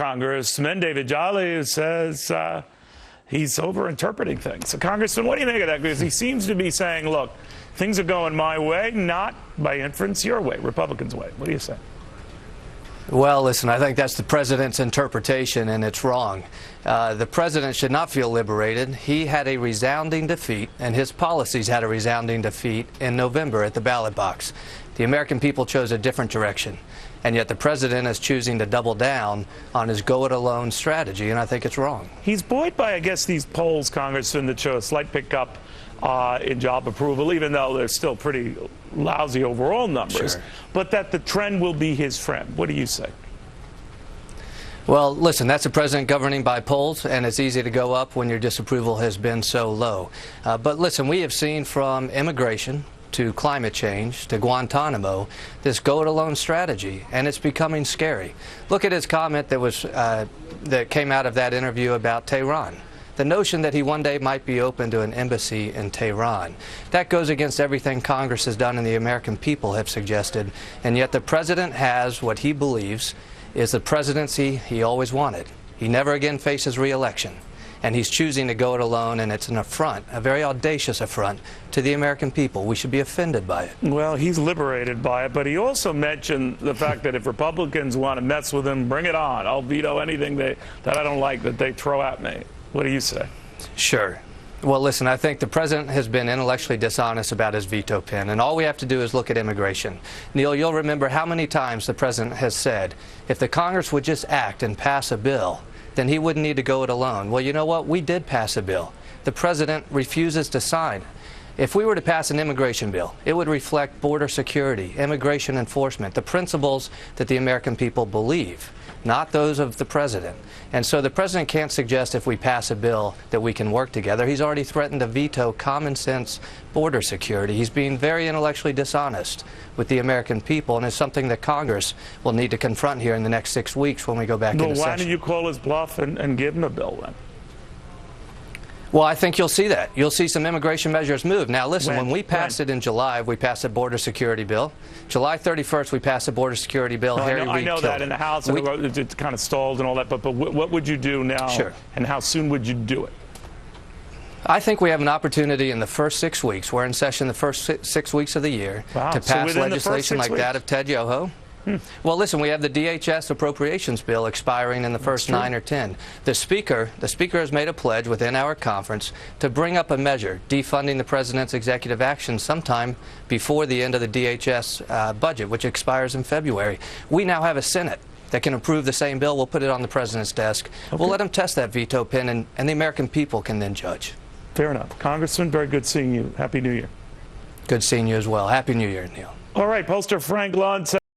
Congressman David Jolly says he's overinterpreting things. So, Congressman, what do you make of that? Because he seems to be saying, look, things are going my way, not by inference your way, Republicans' way. What do you say? Well, listen, I think that's the president's interpretation, and it's wrong. The president should not feel liberated. He had a resounding defeat, and his policies had a resounding defeat in November at the ballot box. The American people chose a different direction, and yet the president is choosing to double down on his go-it-alone strategy, and I think it's wrong. He's buoyed by, I guess, these polls, Congressman, that show a slight pickup in job approval, even though they're still pretty lousy overall numbers, Sure. but that the trend will be his friend. What do you say? Well, listen, that's a president governing by polls, and it's easy to go up when your disapproval has been so low. But listen, we have seen from immigration to climate change to Guantanamo this go-it-alone strategy, and it's becoming scary. Look at his comment that came out of that interview about Tehran. The notion that he one day might be open to an embassy in Tehran. That goes against everything Congress has done and the American people have suggested, and yet the president has what he believes is the presidency he always wanted. He never again faces re-election, and he's choosing to go it alone, and it's an affront, a very audacious affront to the American people. We should be offended by it. Well, he's liberated by it, but he also mentioned the fact that if Republicans want to mess with him, bring it on. I'll veto anything that I don't like that they throw at me. What do you say? Sure. Well, listen, I think the president has been intellectually dishonest about his veto pen, and all we have to do is look at immigration. Neil, you'll remember how many times the president has said, if the Congress would just act and pass a bill, then he wouldn't need to go it alone. Well, you know what? We did pass a bill. The president refuses to sign. If we were to pass an immigration bill, it would reflect border security, immigration enforcement, the principles that the American people believe, not those of the president. And so the president can't suggest if we pass a bill that we can work together. He's already threatened to veto common sense border security. He's being very intellectually dishonest with the American people, and it's something that Congress will need to confront here in the next 6 weeks when we go back into session. Well, why don't you call his bluff and give him a bill then? Well, I think you'll see that. You'll see some immigration measures move. Now, listen, when we passed it in July, we passed a border security bill. July 31st, we passed a border security bill. No, Harry I Reid know killed that it. in the House, it kind of stalled and all that, but what would you do now? Sure. And how soon would you do it? I think we have an opportunity in the first 6 weeks. We're in session the first 6 weeks of the year to pass legislation like that of Ted Yoho. Well, listen, we have the DHS appropriations bill expiring in the first 9 or 10. The speaker has made a pledge within our conference to bring up a measure defunding the president's executive action sometime before the end of the DHS budget, which expires in February. We now have a Senate that can approve the same bill. We'll put it on the president's desk. Okay. We'll let him test that veto pen, and the American people can then judge. Fair enough. Congressman, very good seeing you. Happy New Year. Good seeing you as well. Happy New Year, Neil. All right, pollster Frank Lund says